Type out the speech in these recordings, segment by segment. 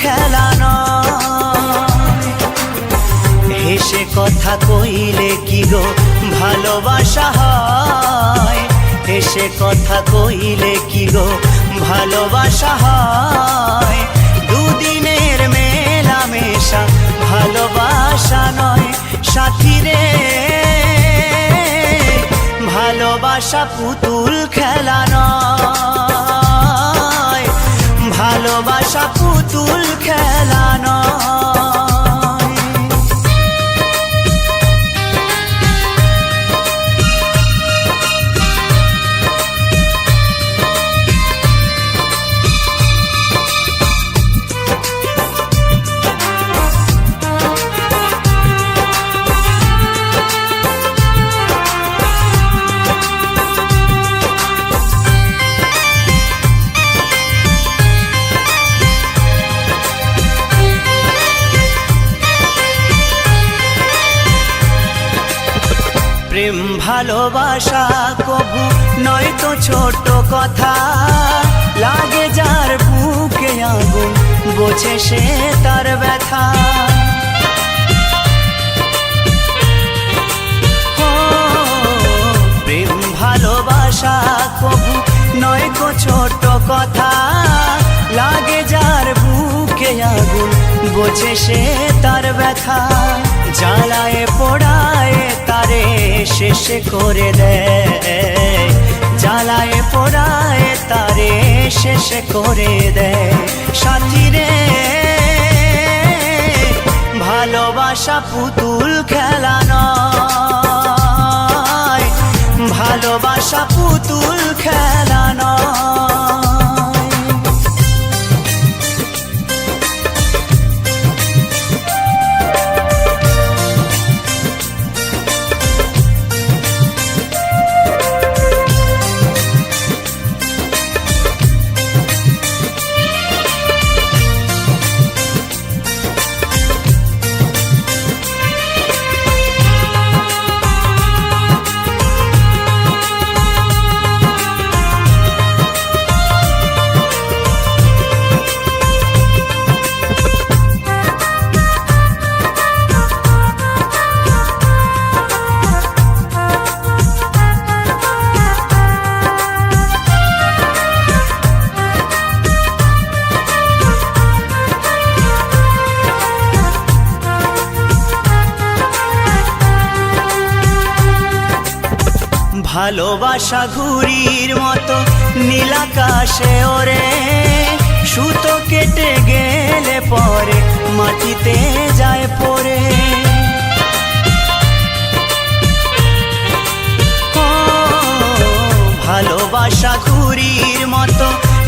খেলা নয়। হেসে কথা কইলে কি গো ভালোবাসা হয়, হেসে কথা কইলে কি গো ভালোবাসা হয়। দুদিনের মেলামেশা ভালোবাসা নয় সাথী রে, ভালোবাসা পুতুল খেলা নয়, ভালোবাসা পুতুল খেলা নয়। প্রেম ভালোবাসা কবু নয় তো ছোট কথা, লাগে যার বুকে আগুন বোঝে সে তার ব্যথা। প্রেম ভালোবাসা কবু নয় তো ছোট কথা, লাগে যার বুকে আগুন বোঝে সে তার ব্যথা। জ্বালায় পোড়ায় তারে শেষ করে দেয়, জ্বালায় পোড়ায় তারে শেষ করে দেয় সাথী রে, ভালোবাসা পুতুল খেলা নয়, ভালোবাসা পুতুল খেলা নয়। ভালোবাসা ঘুড়ির মতো নীলাকাশে ওরে, সুতো কেটে গেলে পরে মাটিতে যায় পড়ে। ভালোবাসা ঘুড়ির মতো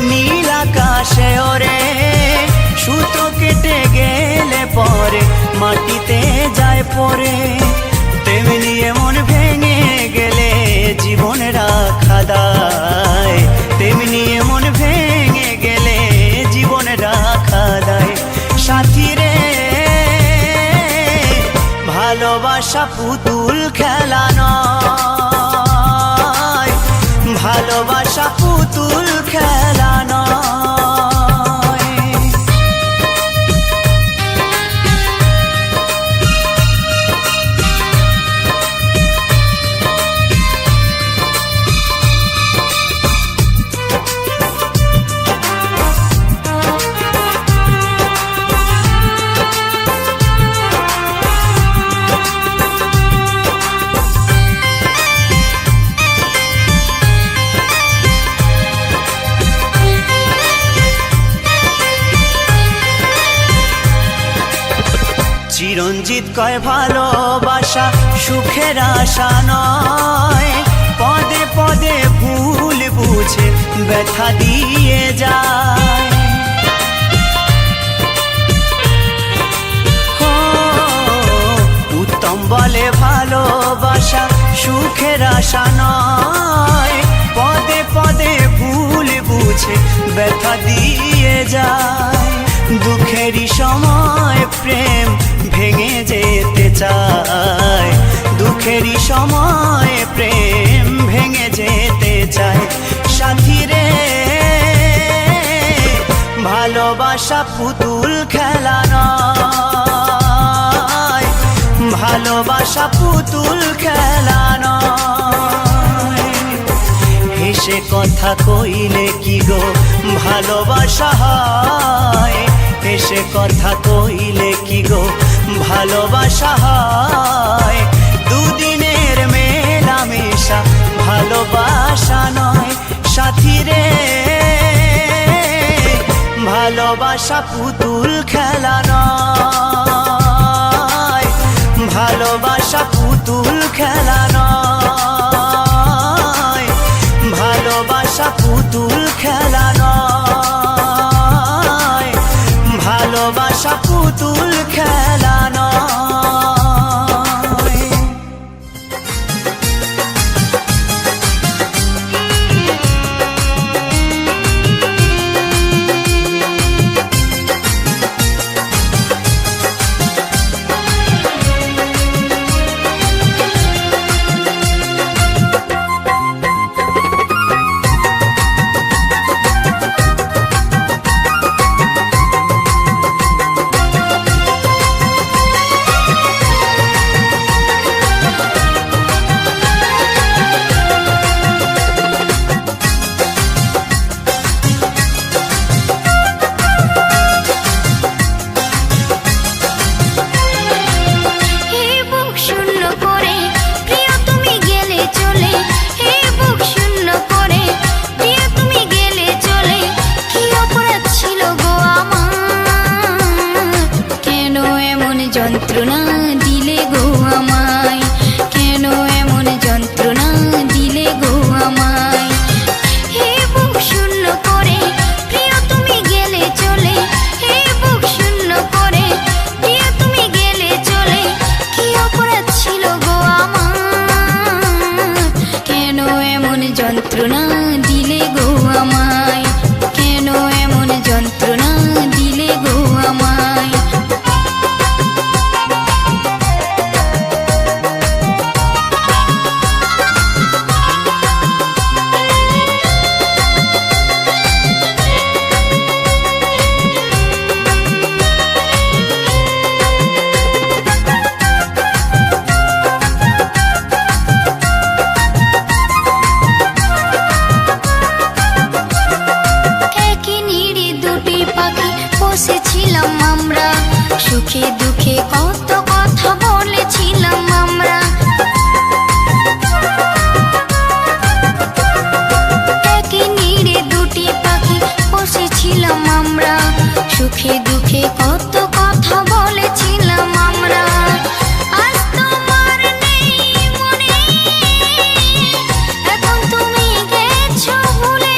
নীলাকাশে ওরে, সুতো কেটে গেলে পরে মাটিতে যায় পড়ে। তেমনি এমন ভেঙে গেলে জীবন রাখা দায়, তেমনি এমন ভেঙে গেলে জীবন রাখা দায় সাথী রে, ভালোবাসা পুতুল খেলা নয়, ভালোবাসা পুতুল খেলা নয়। চিরঞ্জিত কয় ভালোবাসা সুখের আশা নয়, পদে পদে ভুল বুঝে ব্যথা দিয়ে যায়। উত্তম বলে ভালোবাসা সুখের আশা নয়, পদে পদে ভুল বুঝে ব্যথা দিয়ে যায়। দুঃখেরই সময় প্রেম ভেঙে যেতে চায়, দুঃখেরই সময় প্রেম ভেঙে যেতে চায় সাথী রে, ভালোবাসা ভালোবাসা পুতুল খেলা নয়, ভালোবাসা পুতুল খেলা নয়। হেসে কথা কইলে কি গো ভালোবাসা হয়, হেসে কথা কইলে কি গো ভালোবাসা হয়। দুদিনের মেলামেশা ভালোবাসা নয় সাথী রে, ভালোবাসা পুতুল খেলা নয়, ভালোবাসা পুতুল খেলা নয়, ভালোবাসা পুতুল খেলা নয়, ভালোবাসা পুতুল খেলা নয়। যন্ত্রণা দিলে গো আমায়, কেন এমন যন্ত্রণা দিলে গো আমায়। হে বুক শূন্য করে প্রিয় তুমি গেলে চলে, হে বুক শূন্য করে প্রিয় তুমি গেলে চলে। কি অপরাধ ছিল গো আমার, কেন এমন যন্ত্রণা দিলে গো আমায়, কেন এমন যন্ত্রণা দিলে গো আমায়। বসেছিলাম আমরা, সুখে দুঃখে কত কথা বলেছিলাম আমরা। একই নিড়ে দুটি পাখি বসেছিলাম আমরা, সুখে দুঃখে কত কথা বলেছিলাম আমরা। আজ তোমার নেই মনে, এখন তুমি গেছো ভুলে।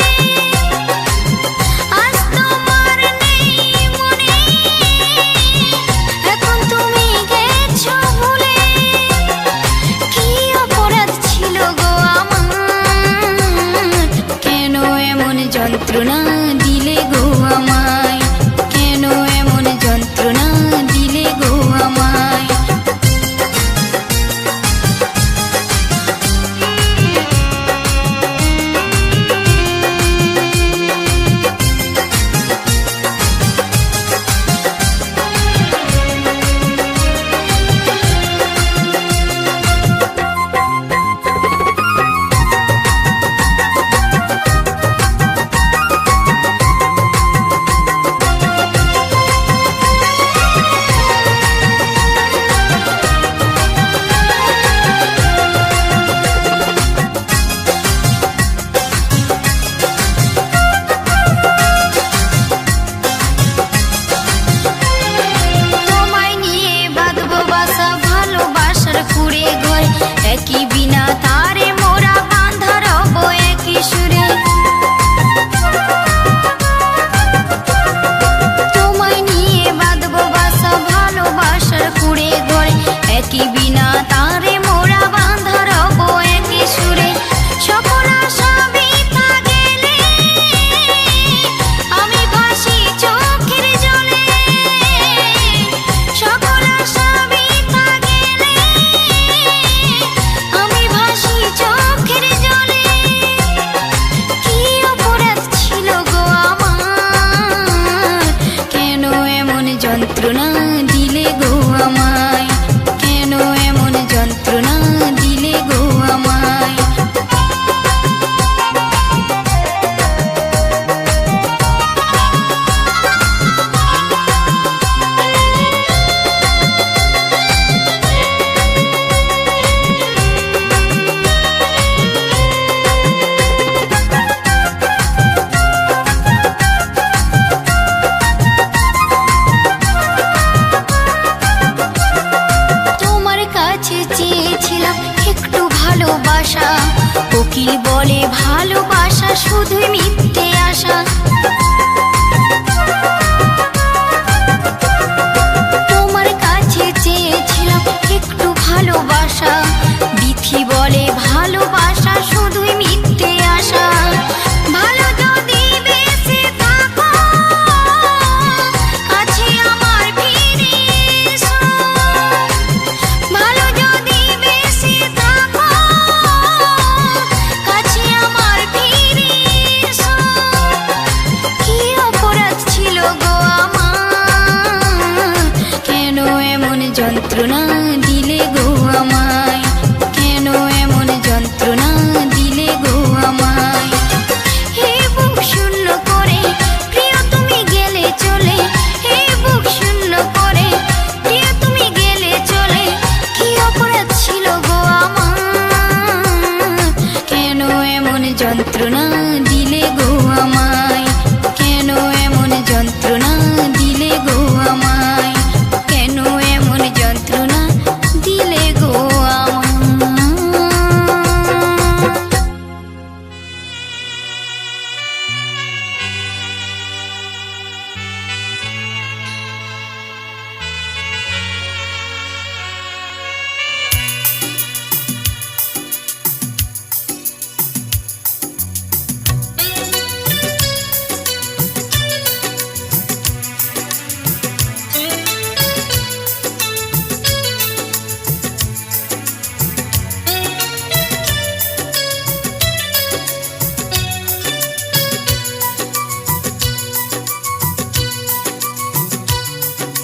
আজ তোমার নেই মনে, এখন তুমি গেছো ভুলে। কি অপরাধ ছিল গো আমার, কেন এমন যন্ত্রণা দিলে গো আমায়, কেন এমন যন্ত্রণা দিলে গো আমায়।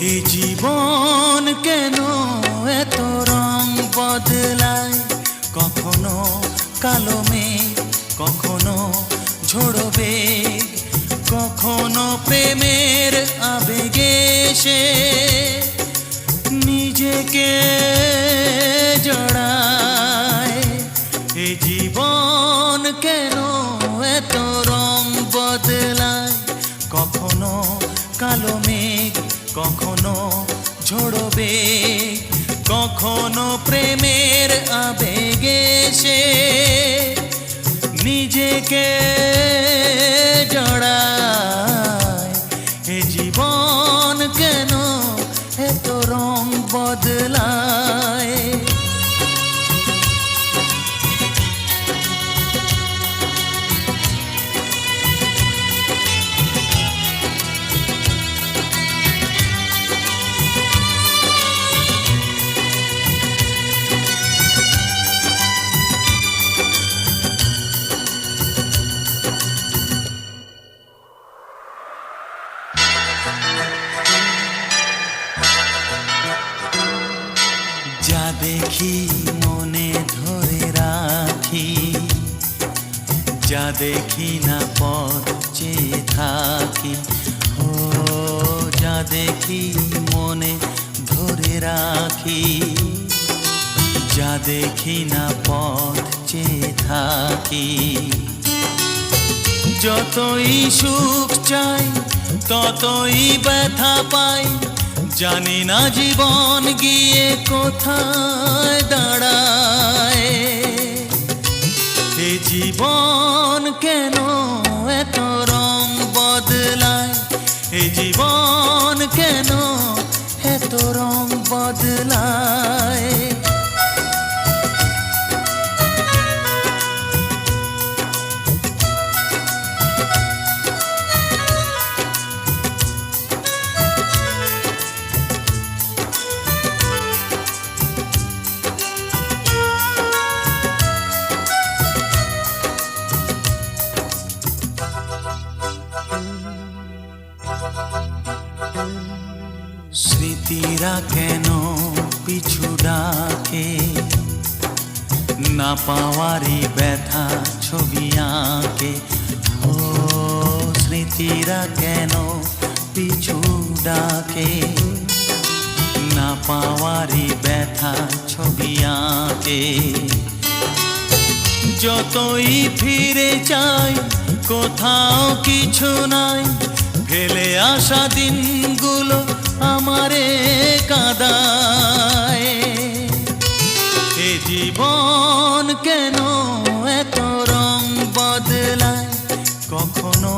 এ জীবন কেন এত রং বদলায়, কখনো কালো মেঘ, কখনো ঝোড়ো বেগ, কখনো প্রেমের আবেগে সে নিজেকে জড়ায়। এ জীবন কেন এত রং বদলায়, কখনো কালো মেঘ, কখনো ঝোড়ো বেগ, কখনো প্রেমের আবেগে সে নিজেকে জড়ায়। এ জীবন কেন এত রং বদলায়। যা দেখি মনে ধরে রাখি, যা দেখি না পথ চেয়ে থাকি। ও যা দেখি মনে ধরে রাখি, যা দেখি না পথ চেয়ে থাকি। যতই সুখ চাই ততই ব্যথা পাই, জানি না জীবন গিয়ে কোথায় দাঁড়ায়। এ জীবন কেন এত রং বদলায়, এ জীবন কেন এত রং বদলায়। স্মৃতিরা কেন পিছু ডাকে, না পাওয়ারই ব্যথা ছবি আঁকে। ও স্মৃতিরা কেন পিছু ডাকে, না পাওয়ারই ব্যথা ছবি আঁকে। যতই ফিরে চাই কোথাও কিছু নাই, ফেলে আসা দিনগুলো আমারে কাঁদায়। এ জীবন কেন এত রং বদলায়, কখনো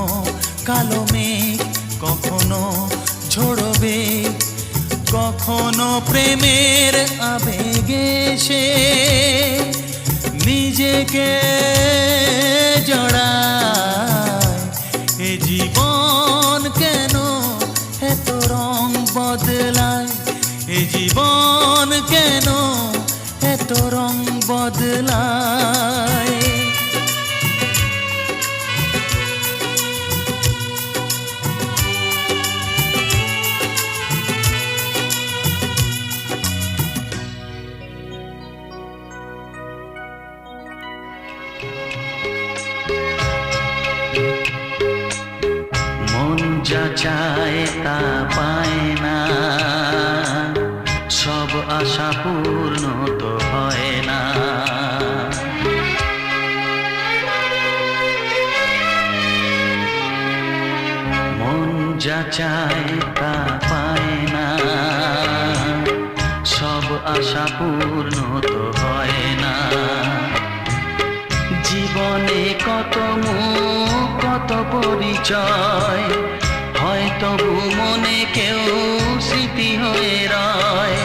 কালো মেঘ, কখনো ঝোড়ো বেগ, কখনো প্রেমের আবেগে সে নিজেকে জড়ায়। এ জীবন কেন এত রং বদলায়, এ জীবন কেন এত রং বদলায়। মন যা চায় তা পায় না, সব আশা পূর্ণ তো হয় না। মন যা চায় তা পায় না, সব আশা পূর্ণ তো হয় না। জীবনে কত মুখ কত পরিচয়, হয় তবু মনে কেউ স্মৃতি হয়ে রয়।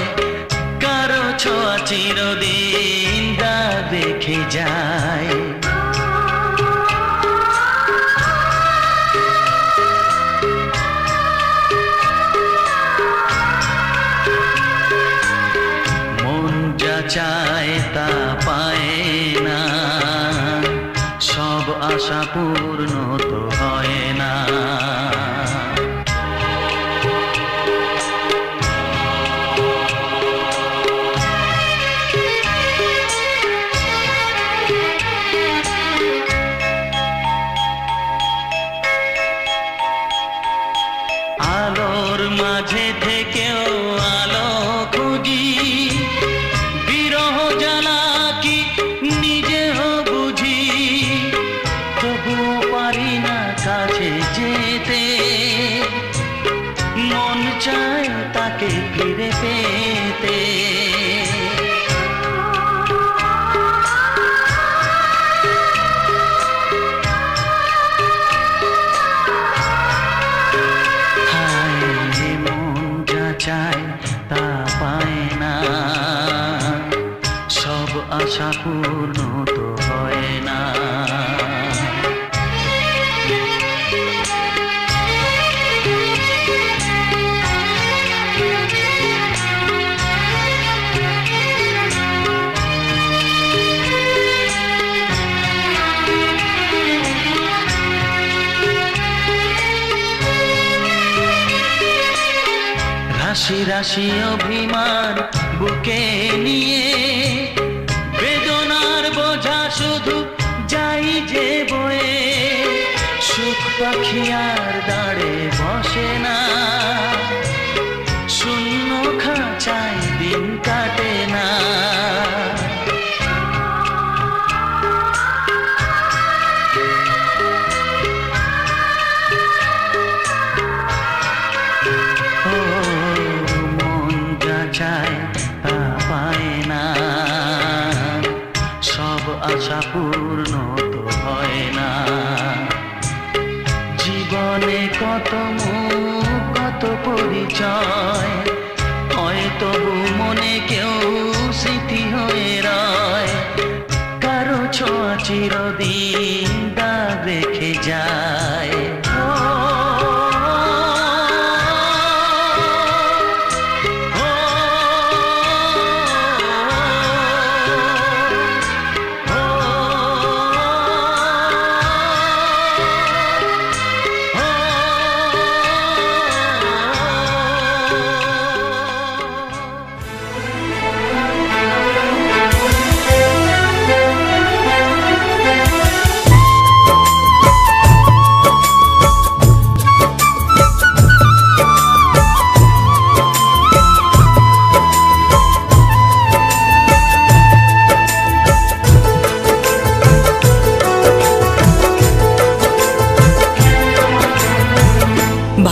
কারো ছোঁয়া চিরদিন দা দেখে যায়। মন যা চায় তা পায় না, সব আশা পূর্ণ তো হয় না। মাঝে থেকেও আলো খুঁজি, বিরহ জ্বালা কি নিজেও বুঝি, তবুও পারি না কাছে যেতে, মন চায় তাকে ফিরে পেতে। চায় তা পায় না, সব আশা পূর্ণ তো হয় না। রাশি রাশি অভিমান বুকে নিয়ে, বেদনার বোঝা শুধু যাই যে বয়ে, সুখ পাখি আর দাঁড়ে বসে না, শূন্য খাঁচায় দিন কাটে না। চায় তা পায় না, সব আশা পূর্ণ তো হয় না। জীবনে কত মুখ কত পরিচয়, হয় তবু মনে কেউ স্মৃতি হয়ে রয়, কারো ছোঁয়া চিরদিন দাগ রেখে যায়।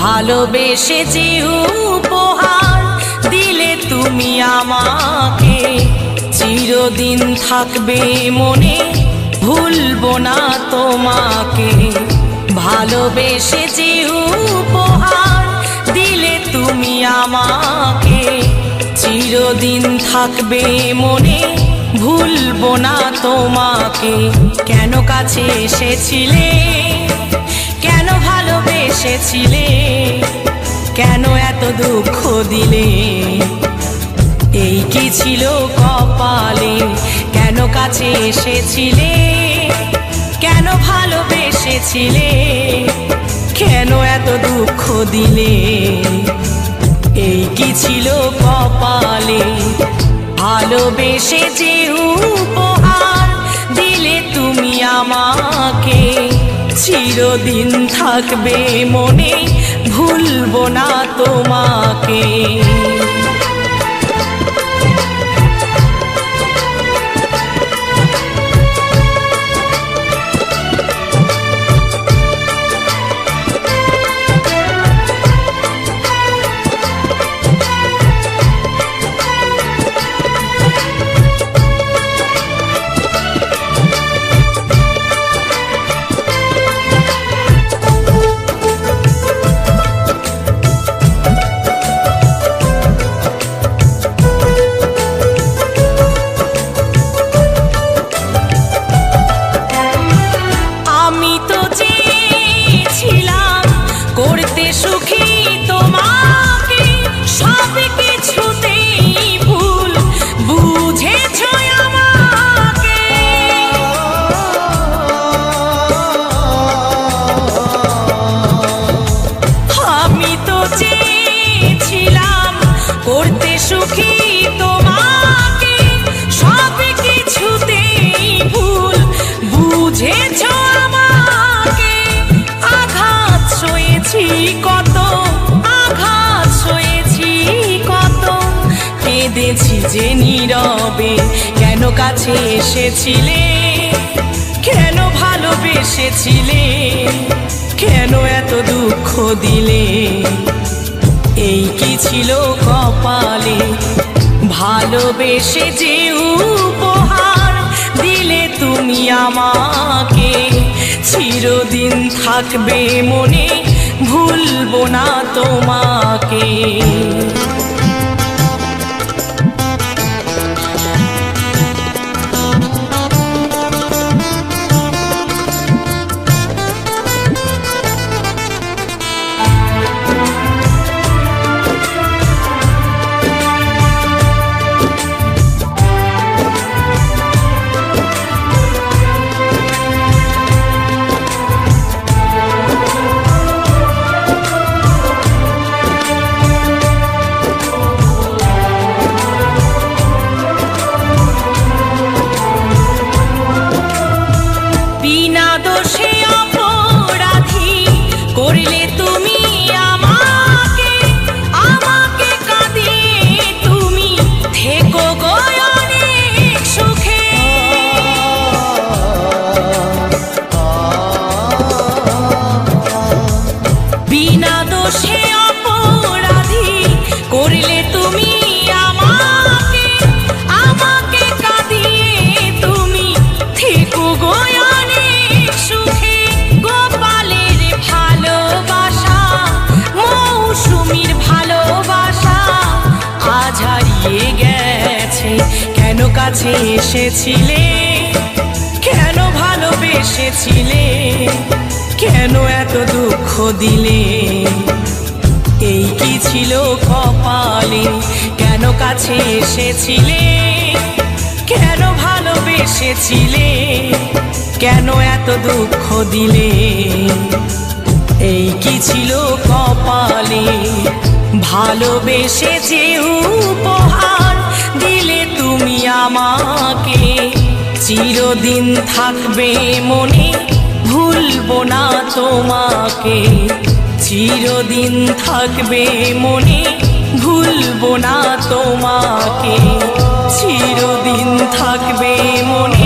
ভালোবেসে যে উপহার দিলে তুমি আমাকে, চিরদিন থাকবে মনে, ভুলবো না তোমাকে। ভালোবেসে যে উপহার দিলে তুমি আমাকে, চিরদিন থাকবে মনে, ভুলবো না তোমাকে। কেন কাছে এসেছিলে, কেন ভালোবেসেছিলে, কেন এত দুঃখ দিলে, এই কি ছিল কপালে। কেন কাছে এসেছিলে, কেন ভালোবেসেছিলে, কেন এত দুঃখ দিলে, এই কি ছিল কপালে। ভালোবেসে যে উপহার দিলে তুমি আমাকে, চিরদিন থাকবে মনে, ভুলবো না তোমাকে। কত আঘাত সয়ে যে নীরবে কেন কাছে এসেছিলে, কেন ভালোবেসেছিলে, কেন এত দুঃখ দিলে, এই কি ছিল কপালে? ভালোবেসে যে উপহার দিলে তুমি আমাকে, চিরদিন থাকবে মনে, ভুলবো না তোমাকে। বিনা দোষে অপরাধী করলে তুমি আমাকে, আমাকে কাঁদিয়ে তুমি থেকো গো অনেক সুখে। বিনা দোষে অপরাধী করলে তুমি আমাকে, আমাকে কাঁদিয়ে তুমি থেকো গো অনেক সুখে। গোপালের ভালোবাসা, মৌসুমীর ভালোবাসা আজ হারিয়ে গেছে, কেন কাছে এসেছিলে, কেন ভালোবেসেছিলে, কেন এত দুঃখ দিলে, এই কি ছিল কপালে? কেন কাছে এসেছিলে, কেন ভালোবেসেছিলে, কেন এত দুঃখ দিলে, এই কি ছিল কপালে? ভালোবেসে যে উপহার দিলে তুমি আমাকে, চিরদিন থাকবে মনে, ভুলবো না তোমাকে। চিরদিন থাকবে মনে, ভুলবো না তোমাকে। চিরদিন থাকবে মনে,